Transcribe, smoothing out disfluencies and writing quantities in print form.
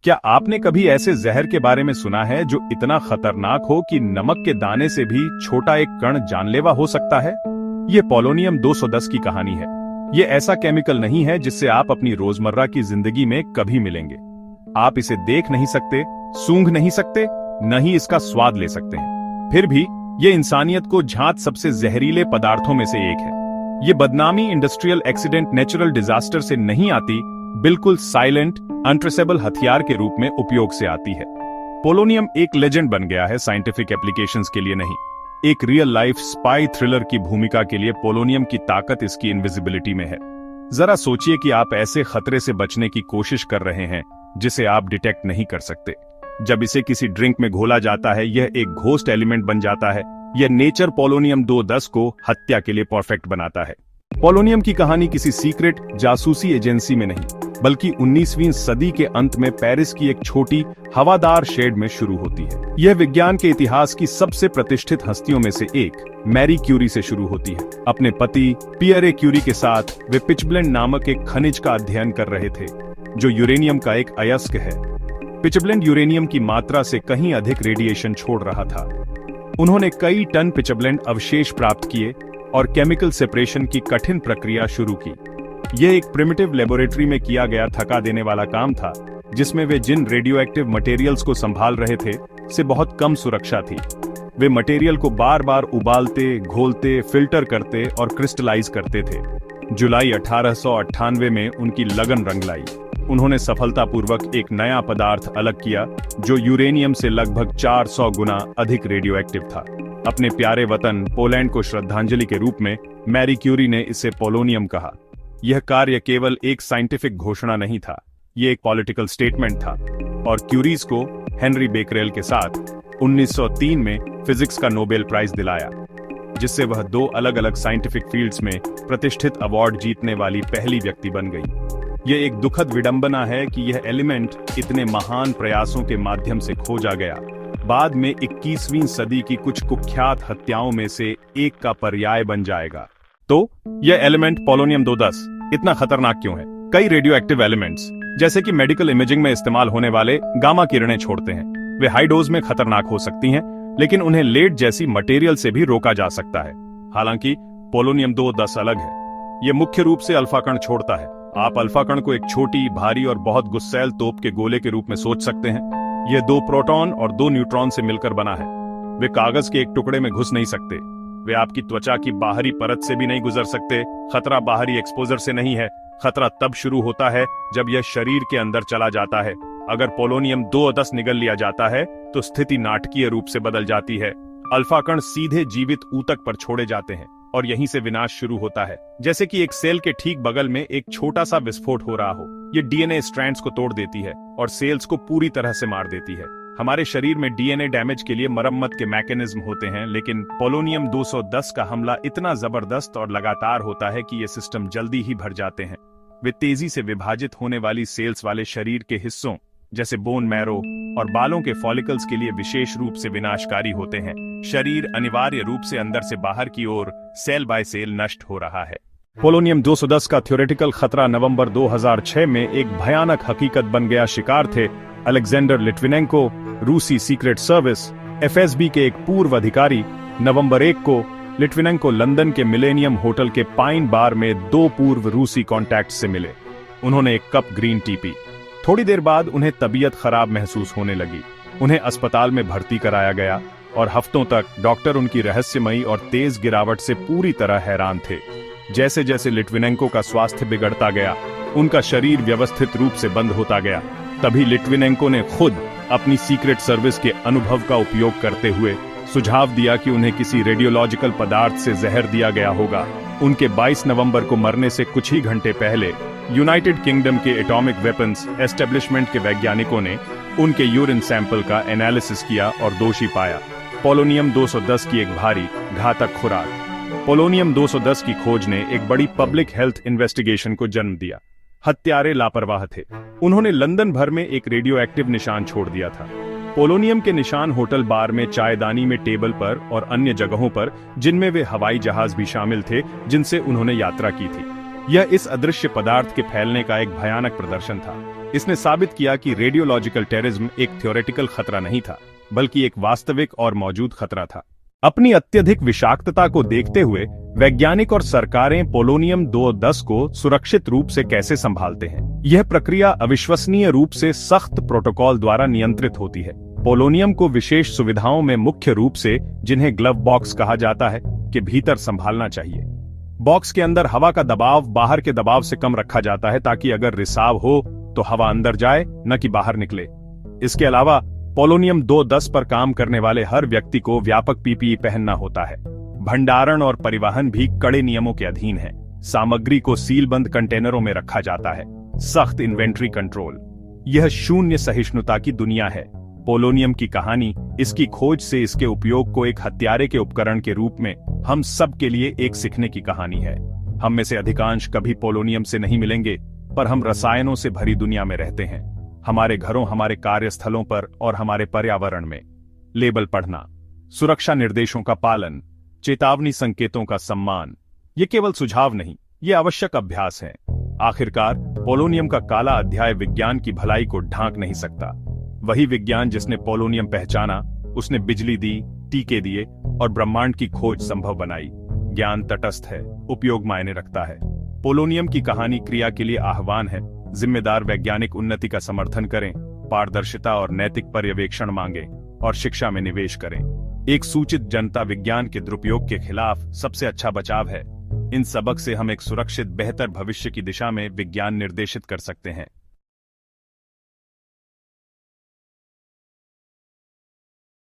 क्या आपने कभी ऐसे जहर के बारे में सुना है जो इतना खतरनाक हो कि नमक के दाने से भी छोटा एक कण जानलेवा हो सकता है? ये पोलोनियम 210 की कहानी है। ये ऐसा केमिकल नहीं है जिससे आप अपनी रोजमर्रा की जिंदगी में कभी मिलेंगे। आप इसे देख नहीं सकते, सूंघ नहीं सकते, न ही इसका स्वाद ले सकते हैं। फिर भी ये इंसानियत को झांत सबसे जहरीले पदार्थों में से एक है। ये बदनामी इंडस्ट्रियल एक्सीडेंट, नेचुरल डिजास्टर से नहीं आती, बिल्कुल साइलेंट, अनट्रेसेबल हथियार के रूप में उपयोग से आती है। पोलोनियम एक लेजेंड बन गया है, साइंटिफिक एप्लीकेशंस के लिए नहीं, एक रियल लाइफ स्पाई थ्रिलर की भूमिका के लिए। पोलोनियम की ताकत इसकी इनविजिबिलिटी में है। जरा सोचिए कि आप ऐसे खतरे से बचने की कोशिश कर रहे हैं जिसे आप डिटेक्ट नहीं कर सकते। जब इसे किसी ड्रिंक में घोला जाता है, यह एक घोस्ट एलिमेंट बन जाता है। यह नेचर पोलोनियम 210 को हत्या के लिए परफेक्ट बनाता है। पोलोनियम की कहानी किसी सीक्रेट जासूसी एजेंसी में नहीं, बल्कि 19वीं सदी के अंत में पेरिस की एक छोटी हवादार शेड में शुरू होती है। यह विज्ञान के इतिहास की सबसे प्रतिष्ठित हस्तियों में से एक मैरी क्यूरी से शुरू होती है। अपने पति पियरे क्यूरी के साथ वे पिचब्लेंड नामक एक खनिज का अध्ययन कर रहे थे, जो यूरेनियम का एक अयस्क है। पिचब्लेंड यूरेनियम की मात्रा से कहीं अधिक रेडिएशन छोड़ रहा था। उन्होंने कई टन पिचब्लेंड अवशेष प्राप्त किए और केमिकल सेपरेशन की कठिन प्रक्रिया शुरू की। यह एक प्रिमिटिव लेबोरेटरी में किया गया थका देने वाला काम था, जिसमें वे जिन रेडियोएक्टिव मटेरियल्स को संभाल रहे थे से बहुत कम सुरक्षा थी। वे मटेरियल को बार बार उबालते, घोलते, फिल्टर करते और क्रिस्टलाइज करते थे। जुलाई 1898 में उनकी लगन रंग लाई। उन्होंने सफलतापूर्वक एक नया पदार्थ अलग किया जो यूरेनियम से लगभग 400 गुना अधिक रेडियोएक्टिव था। अपने प्यारे वतन पोलैंड को श्रद्धांजलि के रूप में मैरी क्यूरी ने इसे पोलोनियम कहा। यह कार्य केवल एक साइंटिफिक घोषणा नहीं था, यह एक पॉलिटिकल स्टेटमेंट था। और क्यूरीज को हेनरी बेकरेल के साथ 1903 में फिजिक्स का नोबेल प्राइज दिलाया, जिससे वह 2 अलग अलग साइंटिफिक फील्ड्स में प्रतिष्ठित अवार्ड जीतने वाली पहली व्यक्ति बन गई। यह एक दुखद विडंबना है कि यह एलिमेंट इतने महान प्रयासों के माध्यम से खोजा गया, बाद में 21वीं सदी की कुछ कुख्यात हत्याओं में से एक का पर्याय बन जाएगा। तो यह एलिमेंट पोलोनियम 210 इतना खतरनाक क्यों है? कई रेडियोएक्टिव एलिमेंट्स, जैसे कि मेडिकल इमेजिंग में इस्तेमाल होने वाले गामा किरणें छोड़ते हैं। वे हाई डोज में खतरनाक हो सकती हैं, लेकिन उन्हें लेड जैसी मटेरियल से भी रोका जा सकता है। हालांकि पोलोनियम 210 अलग है। यह मुख्य रूप से अल्फा कण छोड़ता है। आप अल्फा कण को एक छोटी, भारी और बहुत गुस्सैल तोप के गोले के रूप में सोच सकते हैं। यह 2 प्रोटॉन और 2 न्यूट्रॉन से मिलकर बना है। वे कागज के एक टुकड़े में घुस नहीं सकते। वे आपकी त्वचा की बाहरी परत से भी नहीं गुजर सकते। खतरा बाहरी एक्सपोजर से नहीं है। खतरा तब शुरू होता है जब यह शरीर के अंदर चला जाता है। अगर पोलोनियम 210 निगल लिया जाता है तो स्थिति नाटकीय रूप से बदल जाती है। अल्फा कण सीधे जीवित ऊतक पर छोड़े जाते हैं और यहीं से विनाश शुरू होता है। जैसे कि एक सेल के ठीक बगल में एक छोटा सा विस्फोट हो रहा हो। ये डीएनए स्ट्रैंड्स को तोड़ देती है और सेल्स को पूरी तरह से मार देती है। हमारे शरीर में डीएनए डैमेज के लिए मरम्मत के मैकेनिज्म होते हैं, लेकिन पोलोनियम 210 का हमला इतना जबरदस्त और लगातार होता है कि ये सिस्टम जल्दी ही भर जाते हैं। वे तेजी से विभाजित होने वाली सेल्स वाले शरीर के हिस्सों, जैसे बोन मैरो और बालों के फॉलिकल्स के लिए विशेष रूप से विनाशकारी होते हैं। शरीर अनिवार्य रूप से अंदर से बाहर की ओर सेल बाय सेल नष्ट हो रहा है। पोलोनियम 210 का थ्योरेटिकल खतरा नवंबर 2006 में एक भयानक हकीकत बन गया। शिकार थे अलेक्जेंडर लिट्विनेंको, रूसी सीक्रेट सर्विस एफएसबी के एक पूर्व अधिकारी। नवंबर 1 को लिट्विनेंको लंदन के मिलेनियम होटल के पाइन बार में 2 पूर्व रूसी कॉन्टैक्ट से मिले। उन्होंने एक कप ग्रीन टी पी। थोड़ी देर बाद उन्हें तबीयत खराब महसूस होने लगी। उन्हें अस्पताल में भर्ती कराया गया और हफ्तों तक डॉक्टर उनकी रहस्यमयी और तेज गिरावट से पूरी तरह हैरान थे। जैसे जैसे लिट्विनेंको का स्वास्थ्य बिगड़ता गया, उनका शरीर व्यवस्थित रूप से बंद होता गया। तभी लिट्विनेंको ने खुद अपनी सीक्रेट सर्विस के अनुभव का उपयोग करते हुए सुझाव दिया कि उन्हें किसी रेडियोलॉजिकल पदार्थ से जहर दिया गया होगा। उनके 22 नवंबर को मरने से कुछ ही घंटे पहले यूनाइटेड किंगडम के एटॉमिक वेपन्स एस्टेब्लिशमेंट के वैज्ञानिकों ने उनके यूरिन सैंपल का एनालिसिस किया और दोषी पाया पोलोनियम 210 की एक भारी घातक खुराक। पोलोनियम 210 की खोज ने एक बड़ी पब्लिक हेल्थ इन्वेस्टिगेशन को जन्म दिया। हत्यारे लापरवाह थे। उन्होंने लंदन भर में एक रेडियोएक्टिव निशान छोड़ दिया था। पोलोनियम के निशान होटल बार में, चायदानी में, टेबल पर और अन्य जगहों पर, जिनमें वे हवाई जहाज भी शामिल थे जिनसे उन्होंने यात्रा की थी। यह इस अदृश्य पदार्थ के फैलने का एक भयानक प्रदर्शन था। इसने साबित किया कि रेडियोलॉजिकल टेररिज्म एक थ्योरेटिकल खतरा नहीं था, बल्कि एक वास्तविक और मौजूद खतरा था। अपनी अत्यधिक विषाक्तता को देखते हुए वैज्ञानिक और सरकारें पोलोनियम 210 को सुरक्षित रूप से कैसे संभालते हैं। यह प्रक्रिया अविश्वसनीय रूप से सख्त प्रोटोकॉल द्वारा नियंत्रित होती है। पोलोनियम को विशेष सुविधाओं में मुख्य रूप से, जिन्हें ग्लव बॉक्स कहा जाता है, के भीतर संभालना चाहिए। बॉक्स के अंदर हवा का दबाव बाहर के दबाव से कम रखा जाता है, ताकि अगर रिसाव हो तो हवा अंदर जाए, न कि बाहर निकले। इसके अलावा पोलोनियम 210 पर काम करने वाले हर व्यक्ति को व्यापक पीपीई पहनना होता है। भंडारण और परिवहन भी कड़े नियमों के अधीन है। सामग्री को सीलबंद कंटेनरों में रखा जाता है। सख्त इन्वेंट्री कंट्रोल। यह शून्य सहिष्णुता की दुनिया है। पोलोनियम की कहानी, इसकी खोज से इसके उपयोग को एक हत्यारे के उपकरण के रूप में हम सब के लिए एक सीखने की कहानी है। हम में से अधिकांश कभी पोलोनियम से नहीं मिलेंगे, पर हम रसायनों से भरी दुनिया में रहते हैं। हमारे घरों, हमारे कार्यस्थलों पर और हमारे पर्यावरण में। लेबल पढ़ना, सुरक्षा निर्देशों का पालन, चेतावनी संकेतों का सम्मान, ये केवल सुझाव नहीं, ये आवश्यक अभ्यास है। आखिरकार पोलोनियम का काला अध्याय विज्ञान की भलाई को ढांक नहीं सकता। वही विज्ञान जिसने पोलोनियम पहचाना, उसने बिजली दी, टीके दिए और ब्रह्मांड की खोज संभव बनाई। ज्ञान तटस्थ है, उपयोग मायने रखता है। पोलोनियम की कहानी क्रिया के लिए आह्वान है। जिम्मेदार वैज्ञानिक उन्नति का समर्थन करें, पारदर्शिता और नैतिक पर्यवेक्षण मांगें और शिक्षा में निवेश करें। एक सूचित जनता विज्ञान के दुरुपयोग के खिलाफ सबसे अच्छा बचाव है। इन सबक से हम एक सुरक्षित, बेहतर भविष्य की दिशा में विज्ञान निर्देशित कर सकते हैं।